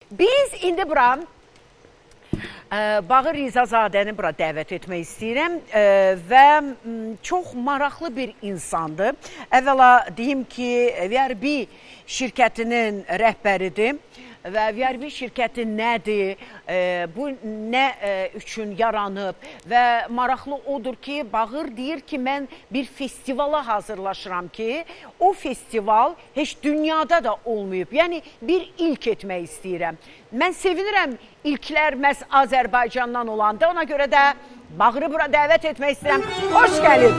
Biz indi bura Bağır Rizazadəni bura dəvət etmək istəyirəm və çox maraqlı bir insandır. Əvvəla deyim ki, VRB şirkətinin rəhbəridir və VRB şirkəti nədir, bu nə üçün yaranıb və maraqlı odur ki, Bağır deyir ki, mən bir festivala hazırlaşıram ki, o festival heç dünyada da olmayıb. Yəni, bir ilk etmək istəyirəm. Mən sevinirəm ilklər məhz Azərbaycandan olanda, ona görə də Bağırı bura dəvət etmək istəyirəm. Xoş gəlib.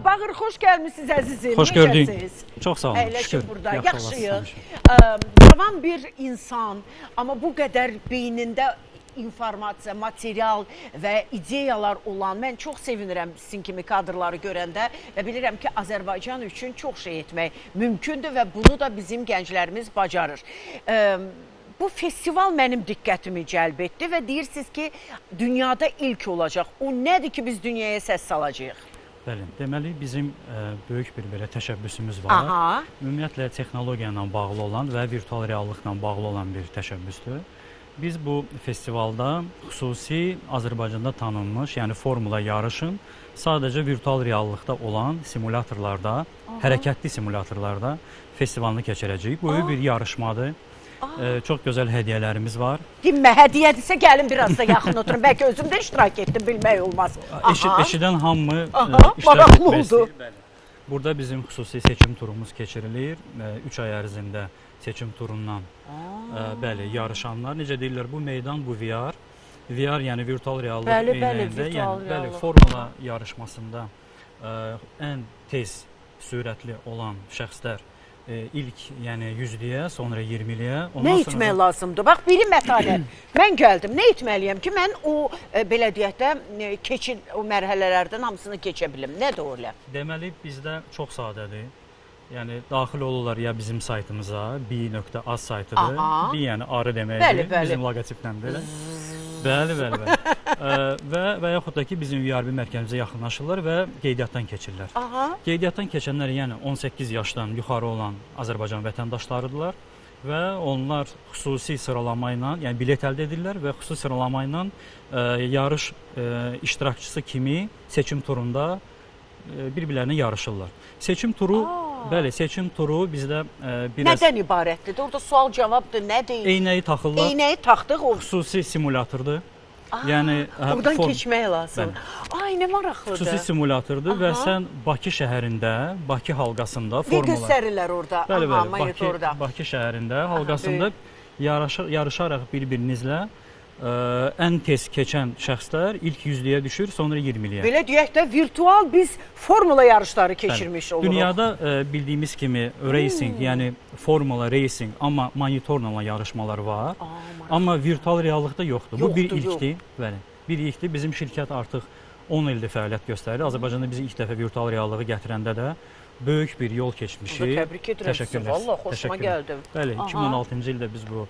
Bağır, xoş gəlmişsiniz əzizim. Xoş gördük. Çox sağ olun. Əyləşib burada. Yaxşıyıq. Yaxşı. Cavan bir insan, amma bu qədər beynində informasiya, material və ideyalar olan, mən çox sevinirəm sizin kimi kadrları görəndə və bilirəm ki, Azərbaycan üçün çox şey etmək mümkündür və bunu da bizim gənclərimiz bacarır. Bu festival mənim diqqətimi cəlb etdi və deyirsiniz ki, dünyada ilk olacaq. O nədir ki, biz dünyaya səs salacağıq? Bəli, deməli bizim böyük bir belə təşəbbüsümüz var. Aha. Ümumiyyətlə texnologiya ilə bağlı olan və virtual reallıqla bağlı olan bir təşəbbüsdür. Biz bu festivalda xüsusi Azərbaycanda tanınmış, yəni formula yarışın sadəcə virtual reallıqda olan simulyatorlarda, hərəkətli simulyatorlarda festivalını keçirəcəyik. Bu bir yarışmadır. Çox gözəl hədiyyələrimiz var. Dinmə, hədiyyədirsə gəlin biraz da yaxın oturun. Bəlkə özüm də iştirak etdim, bilmək olmaz. Eşidən hamı iştirak maraqlı etmək oldu. istəyir. Burada bizim xüsusi seçim turumuz keçirilir. 3 ay ərzində seçim turundan yarışanlar. Necə deyirlər, bu meydan, bu VR. VR yəni virtual reallıq eynəyində. Yəni, formula yarışmasında ən tez, sürətli olan şəxslər ilk yəni 100-liyə, sonra 20-liyə. Nə etmək lazımdır? Bax, biri mətanət. Mən gəldim, nə etməliyəm ki, mən o, belə deyək də, o mərhələlərdən hamısını keçə bilim. Nədir o elə? Deməli, bizdə çox sadədir. Yəni, daxil olurlar ya bizim saytımıza, bi.az saytıdır. Bi, yəni arı deməkdir, bizim loqotiplə belə. Bəli. Və yaxud da ki, bizim VRB mərkəzimizə yaxınlaşırlar və qeydiyyatdan keçirlər. Qeydiyyatdan keçənlər, yəni 18 yaşdan yuxarı olan Azərbaycan vətəndaşlarıdırlar və onlar xüsusi sıralama ilə, yəni bilet əldə edirlər və xüsusi sıralama ilə yarış iştirakçısı kimi seçim turunda bir-birlərinə yarışırlar. Seçim turu, bəli, seçim turu bizdə biraz... Nədən ibarətdir? Orada sual-cavabdır, nə deyil? Eynəyi taxırlar. Eynəyi taxdıq o... Xüsusi simulyatordur. Yəni, oradan keçmək lazım. Ay, nə maraqlıdır. Xüsusi simulyatordur və sən Bakı şəhərində, Bakı halqasında formula... göstərirlər orada. Bəli, Bakı şəhərində, halqasında yarışaraq bir-birinizlə ən tez keçən şəxslər ilk 100-liyə düşür, sonra 20-liyə. Belə deyək də, virtual biz formula yarışları keçirmiş oluruq. Dünyada bildiyimiz kimi racing, yəni formula racing, amma monitorla yarışmalar var. Amma virtual reallıqda yoxdur. Bu bir ilkdir. Bəli, bir ilkdir. Bizim şirkət artıq 10 ildir fəaliyyət göstərir. Azərbaycanda bizi ilk dəfə virtual reallığı gətirəndə də böyük bir yol keçmişik. Təbrik edirəm sizi. Valla xoşuma gəldim. Bəli, 2016-cı ildə biz bu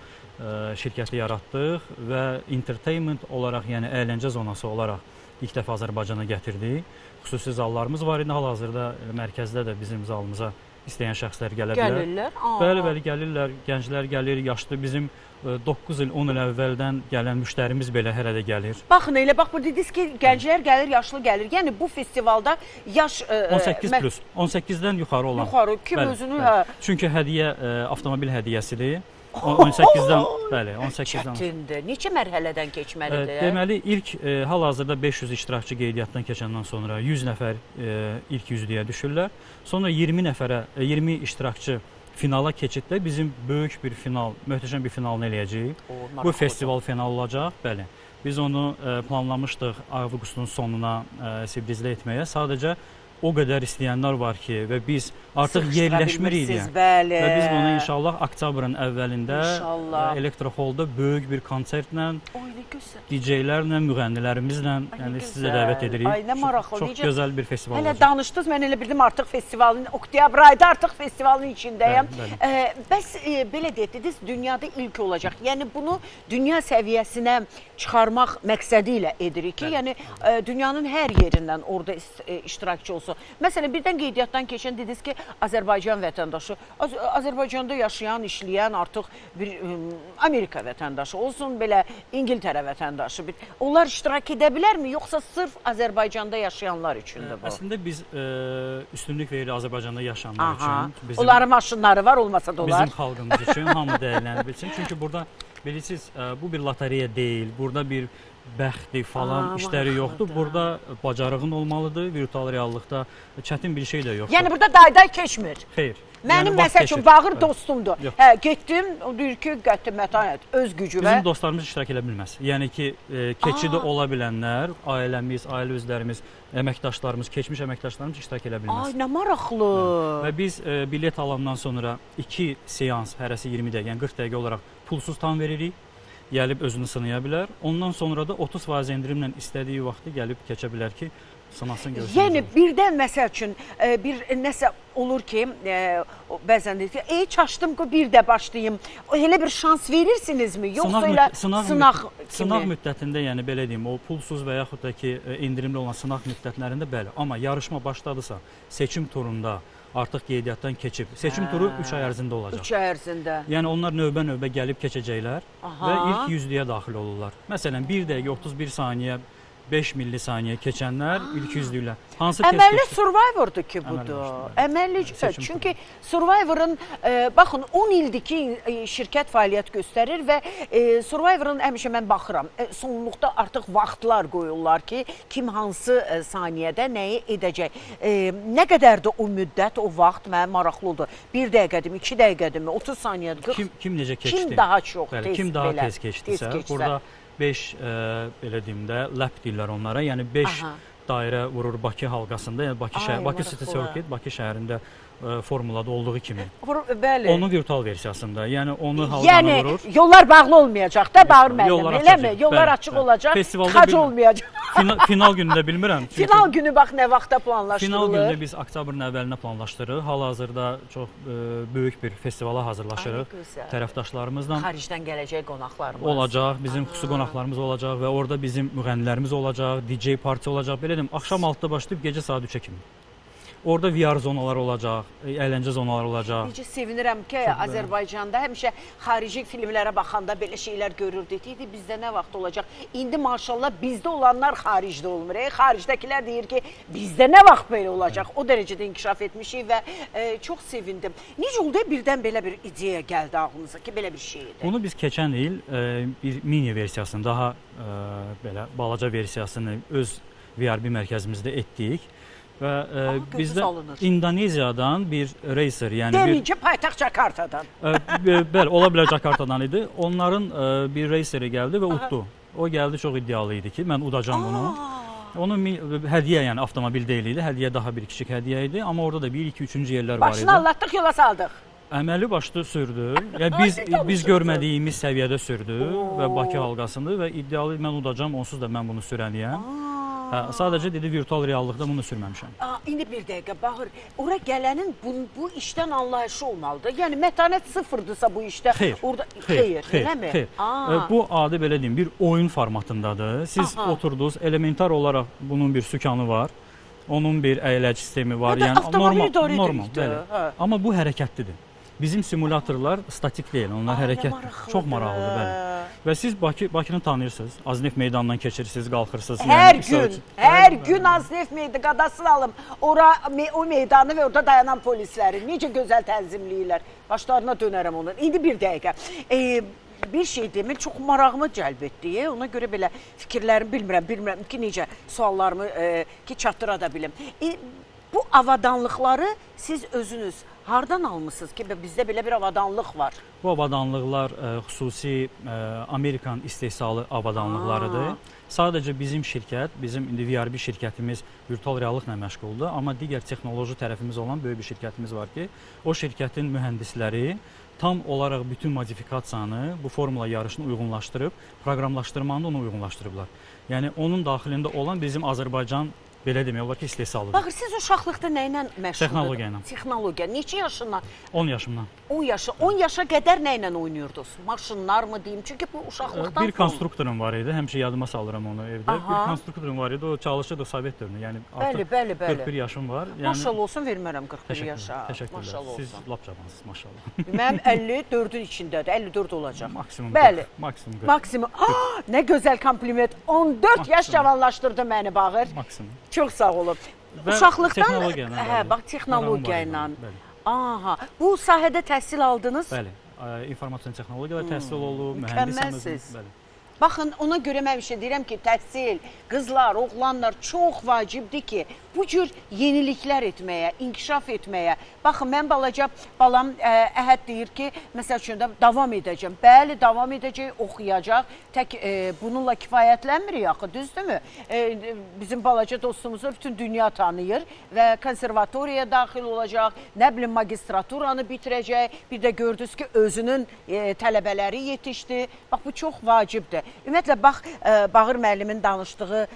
şirkəti yaratdıq və entertainment olaraq, yəni əyləncə zonası olaraq ilk dəfə Azərbaycana gətirdik. Xüsusi zallarımız var idi. Hal-hazırda mərkəzdə də bizim zalımıza istəyən şəxslər gələ bilər. Gəlirlər? Bəli, gəlirlər. Gənclər gəlir, yaşlı. Bizim 9 il, 10 il əvvəldən gələn müştərimiz belə hələ də gəlir. Baxın, elə bax, bu dediniz ki, gənclər gəlir, yaşlı gəlir. Yəni, bu festivalda yaş... 18 plus, 18-dən yuxarı olan. Yuxarı, kim özünü... Çünki hədiyyə, avtomobil hədiyyəsidir. 18-dən, bəli, 18-dən. Çətindir. Neçə mərhələdən keçməlidir? Deməli, ilk hal-hazırda 500 iştirakçı qeydiyyatdan keçəndən sonra 100 nəfər ilk 100-lüyə düşürlər. Sonra 20 iştirakçı finala keçiddə bizim böyük bir final, möhtəşəm bir finalını eləyəcəyik. Bu festival final olacaq, bəli. Biz onu planlamışdıq avqustun sonuna sibrizlə etməyə. Sadəcə o qədər istəyənlər var ki, və biz artıq yerləşmirik. Və biz bunu inşallah oktyabrın əvvəlində Elektroholda böyük bir konsertlə nə gözəl. DJ-lərlə, müğənnilərimizlə, yəni sizə dəvət edirik. Ay, nə maraqlı. Çox gözəl bir festival Hələ olacaq. danışdınız, mən elə bildim artıq festivalın, oktyabr ayda artıq festivalın içindəyəm. Bəs belə dediniz, dünyada ilk olacaq. Yəni bunu dünya səviyyəsinə çıxarmaq məqsədi ilə edirik ki, yəni dünyanın hər yerindən orada iştirakçı olsun. Məsələn, birdən qeydiyyatdan keçən dediniz ki, Azərbaycan vətəndaşı, Azərbaycanda yaşayan, işləyən artıq bir Amerika vətəndaşı olsun, belə İngiltərə vətəndaşı. Onlar iştirak edə bilərmi, yoxsa sırf Azərbaycanda yaşayanlar üçündür bu? Əslində biz üstünlük veririk Azərbaycanda yaşayanlar üçün. Onların maşınları var, olmasa da olar. Bizim xalqımız üçün hamı dəyərləndirilsin. Çünki burada bilirsiniz, bu bir lotereya deyil, burada bir bəxti falan işləri yoxdur. Burada bacarığın olmalıdır, virtual reallıqda çətin bir şey də yoxdur. Yəni burada dayday keçmir. Xeyr. Mənim məsəl üçün bağır dostumdur. Hə, getdim, o deyir ki, qəti mətanət, öz gücü və... Bizim dostlarımız iştirak edə bilməz. Yəni ki, keçidi ola bilənlər, ailəmiz, ailə üzvlərimiz, əməkdaşlarımız, keçmiş əməkdaşlarımız iştirak edə bilməz. Ay, nə maraqlı. Və biz bilet alandan sonra 2 seans, hərəsi 20 dəqiqə, yəni 40 dəqiqə olaraq pulsuz tam veririk. Gəlib özünü sınaya bilər. Ondan sonra da 30% endirimlə istədiyi vaxtı gəlib keçə bilər ki, sınasın, görsün. Yəni birdən məsəl üçün bir nəsə olur ki, bəzən deyir ki, çaşdım ki, bir də başlayım. Elə bir şans verirsinizmi? Yoxsa elə sınaq kimi? Sınaq müddətində, yəni belə deyim, o pulsuz və yaxud da ki, endirimli olan sınaq müddətlərində bəli. Amma yarışma başladısa, seçim turunda artıq qeydiyyatdan keçib. Seçim turu 3 ay ərzində olacaq. 3 ay ərzində. Yəni onlar növbə-növbə gəlib keçəcəklər və ilk 100-lüyə daxil olurlar. Məsələn, 1 dəqiqə 31 saniyə, 5 millisaniyə keçənlər ilk 100-lüyə. Hansı test Əməlli Survivor'dur ki, budur. Əməlli çünki Survivor'ın, baxın, 10 ildir ki, şirkət fəaliyyət göstərir və Survivor'ın həmişə mən baxıram. Sonluqda artıq vaxtlar qoyurlar ki, kim hansı saniyədə nəyi edəcək. Nə qədərdir o müddət, o vaxt mənə maraqlıdır. 1 dəqiqədir, 2 dəqiqədir mi, 30 saniyədir, 40. Kim necə keçdi? Kim daha çox tez, kim daha tez keçdisə, burada 5 belə deyim də, lap deyirlər onlara. Yəni 5 dairə vurur Bakı halqasında, yəni Bakı City Circuit, Bakı şəhərində formulada olduğu kimi. Bəli. Onun virtual versiyasında. Yəni onu halqana vurur. Yəni yollar bağlı olmayacaq da, Bağır müəllim, eləmi? Yollar açıq olacaq, tıxac olmayacaq. Final günündə bilmirəm. Final günü bax nə vaxtda planlaşdırılır? Final günü biz oktyabrın əvvəlinə planlaşdırırıq. Hal-hazırda çox böyük bir festivala hazırlaşırıq. Tərəfdaşlarımızla. Xaricdən gələcək qonaqlarımız olacaq, bizim xüsusi qonaqlarımız olacaq və orada bizim müğənnilərimiz olacaq, DJ parti olacaq. Belə deyim, axşam 6-da başlayıb gecə saat 3-ə kimi. Orada VR zonalar olacaq, əyləncə zonaları olacaq. Necə sevinirəm ki, Azərbaycanda həmişə xarici filmlərə baxanda belə şeylər görürdük. Deyirdi, bizdə nə vaxt olacaq? İndi maşallah bizdə olanlar xaricdə olmur. Xaricdəkilər deyir ki, bizdə nə vaxt belə olacaq? O dərəcədə inkişaf etmişik və çox sevindim. Necə oldu birdən belə bir ideya gəldi ağlınıza ki, belə bir şey idi? Bunu biz keçən il bir mini versiyasını, daha belə balaca versiyasını öz VRB mərkəzimizdə etdik. Və bizdə İndoneziyadan bir racer, yəni deminki paytaxt Jakartadan. Bəli, ola bilər Jakartadan idi. Onların bir raceri gəldi və uddu. O gəldi, çox iddialı idi ki, mən udacam bunu. Onun hədiyyə, yəni avtomobil deyil idi, hədiyyə daha bir kiçik hədiyyə idi. Amma orada da 1, 2, 3-cü yerlər var idi. Başını allatdıq, yola saldıq. Əməli başlı sürdü. Yəni biz görmədiyimiz səviyyədə sürdü və Bakı halqasında və iddialı mən udacam, onsuz da mən bunu sürəniyəm. Sadəcə dedi, virtual reallıqda bunu sürməmişəm. İndi bir dəqiqə, Bağır, ora gələnin bu işdən anlayışı olmalıdır. Yəni mətanət sıfırdırsa bu işdə, xeyr, eləmi? Xeyr. Bu adi belə deyim, bir oyun formatındadır. Siz oturdunuz, elementar olaraq bunun bir sükanı var, onun bir əyləc sistemi var. Yəni normal. Amma bu hərəkətlidir. Bizim simulatorlar statik deyil, onlar hərəkətli. Çox maraqlıdır, bəli. Və siz Bakını tanıyırsınız, Aznef meydanından keçirsiniz, qalxırsınız. Hər gün Aznef meydanı qadasını alım, o meydanı və orada dayanan polisləri necə gözəl tənzimləyirlər. Başlarına dönərəm onun. İndi bir dəqiqə. Bir şey demir, çox marağımı cəlb etdi. Ona görə belə fikirlərimi bilmirəm ki, necə suallarımı çatdıra da bilim. Bu avadanlıqları siz özünüz hardan almışsınız ki, bizdə belə bir avadanlıq var? Bu avadanlıqlar xüsusi Amerikan istehsalı avadanlıqlarıdır. Sadəcə bizim şirkət, bizim indi VRB şirkətimiz virtual reallıqla məşğuldur, amma digər texnoloji tərəfimiz olan böyük bir şirkətimiz var ki, o şirkətin mühəndisləri tam olaraq bütün modifikasiyanı bu formula yarışına uyğunlaşdırıb, proqramlaşdırmanı da ona uyğunlaşdırıblar. Yəni onun daxilində olan bizim Azərbaycan belə demək olar ki, istehsalıdır. Baxır, siz uşaqlıqda nə ilə məşğuldunuz? Texnologiya ilə. Texnologiya. Neçə yaşından? 10 yaşımdan. 10 yaşı. 10 yaşa qədər nə ilə oynuyordunuz? Maşınlar mı deyim? Çünki bu uşaqlıqdan Bir konstruktorum var idi. Həmişə yadıma salıram onu evdə. Aha. Bir konstruktorum var idi. O çalışırdı Sovet dövründə. Yəni artıq Bəli. 41 yaşım var. Yəni Maşallah olsun, vermərəm 41 yaşa. Təşəkkürlər. Maşallah Siz olsun. lap cansınız, maşallah. Mənim 54-ün içindədir. 54 olacaq. Maksimum. Bəli. 40, maksimum. 40. Maksimum. Nə gözəl kompliment. 14 yaş cavanlaşdırdı məni Bağır. Maksimum. Çox sağ olun. Və Uşaqlıqdan, texnologiya ilə, hə, bəli. bax texnologiya ilə. Bəli. Aha, bu sahədə təhsil aldınız? Bəli. İnformasiya texnologiyalar təhsil olub, Mükəmməlsiz. mühəndisimiz. Bəli. Baxın, ona görə mən bir şey deyirəm ki, təhsil, qızlar, oğlanlar çox vacibdir ki, bu cür yeniliklər etməyə, inkişaf etməyə. Baxın, mən balaca balam Əhəd deyir ki, məsəl üçün də davam edəcəm. Bəli, davam edəcək, oxuyacaq. Tək bununla kifayətlənmirik axı, düzdürmü? Bizim balaca dostumuzu bütün dünya tanıyır və konservatoriyaya daxil olacaq, nə bilim magistraturanı bitirəcək. Bir də gördünüz ki, özünün tələbələri yetişdi. Bax, bu çox vacibdir. Ümumiyyətlə, bax, Bağır müəllimin danışdığı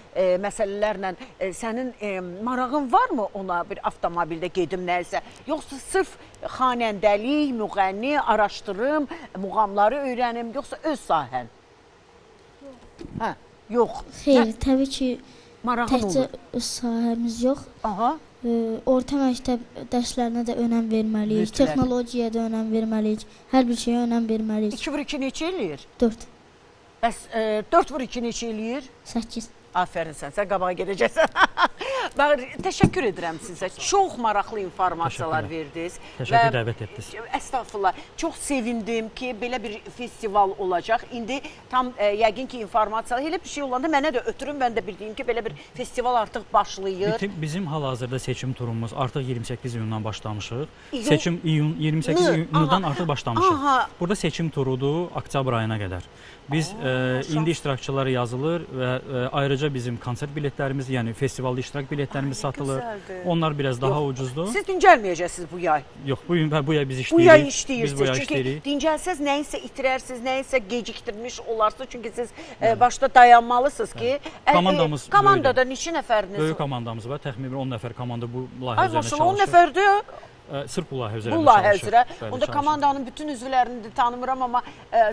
məsələlərlə sənin marağın varmı ona bir avtomobildə gedim nəsə? Yoxsa sırf xanəndəlik, müğənni, araşdırım, muğamları öyrənim, yoxsa öz sahən? Hə, yox. Xeyr, təbii ki, Marağın təkcə olur. öz sahəmiz yox. Aha. Orta məktəb dərslərinə də önəm verməliyik, Mütləq. texnologiyaya da önəm verməliyik, hər bir şeyə önəm verməliyik. 2 vur 2 neçə eləyir? 4, Bəs 4 vur 2 neçə eləyir? 8. Aferin sən qabağa gedəcəksən. Bax, təşəkkür edirəm sizə. Çox maraqlı informasiyalar verdiniz. Təşəkkür dəvət etdiniz. Əstəğfurullah. Çox sevindim ki, belə bir festival olacaq. İndi tam yəqin ki, informasiyalar, elə bir şey olanda mənə də ötürün, mən də bildiyim ki, belə bir festival artıq başlayır. Bizim hal-hazırda seçim turumuz artıq 28 iyundan başlamışıq. İyun? Seçim 28 iyundan artıq başlamışıq. Aha. Burada seçim turudur oktyabr ayına qədər. Biz indi iştirakçıları yazılır və ayrıca bizim konsert biletlərimiz, yəni festivalda iştirak biletlərimiz satılır. gözəldir. Onlar biraz daha ucuzdur. Siz dincəlməyəcəksiniz bu yay. Yox, bu yay biz işləyirik. Bu yay Biz bu işləyirsiniz. yay Çünki işləyirik. dincəlsəz nəyisə itirərsiniz, nəyisə gecikdirmiş olarsınız. Çünki siz başda dayanmalısınız ki, Komandamız komandada neçə nəfəriniz Böyük var? komandamız var. Təxminən 10 nəfər komanda bu layihə Ay üzərində maşallah 10 çalışır. nəfərdir. Sırf bu layihə üzərində Bu çalışır. layihə üzrə. Bəli, Onda çalışır. komandanın bütün üzvlərini də tanımıram, amma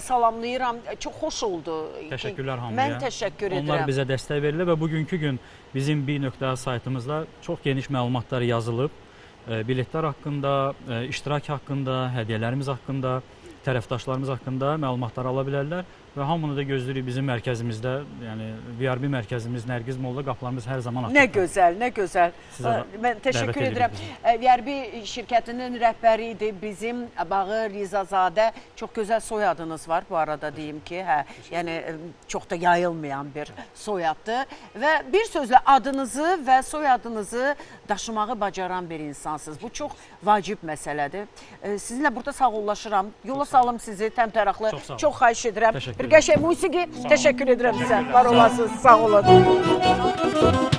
salamlayıram. Çox xoş oldu. Təşəkkürlər hamıya. Mən təşəkkür edirəm. Onlar bizə dəstək verirlər və bugünkü gün bizim bir.az saytımızda çox geniş məlumatlar yazılıb. Biletlər haqqında, iştirak haqqında, hədiyyələrimiz haqqında, tərəfdaşlarımız haqqında məlumatlar ala bilərlər və hamını da gözləyirik bizim mərkəzimizdə, yəni VRB mərkəzimiz Nərgiz Molla qapılarımız hər zaman açıqdır. Nə gözəl, nə gözəl. Sizə Mən təşəkkür dəvət edirəm. edirik VRB şirkətinin rəhbəri idi bizim Bağır Rizazadə. Çox gözəl soyadınız var bu arada deyim ki, hə, yəni çox da yayılmayan bir soyaddır və bir sözlə adınızı və soyadınızı daşımağı bacaran bir insansınız. Bu çox vacib məsələdir. Sizinlə burada sağollaşıram. Yola salım sizi təmtəraqlı. Çox sağ olun. Çox xahiş edirəm. Təşəkkür Bir qəşəng musiqi. Təşəkkür edirəm sizə. Var olasınız. Sağ olun.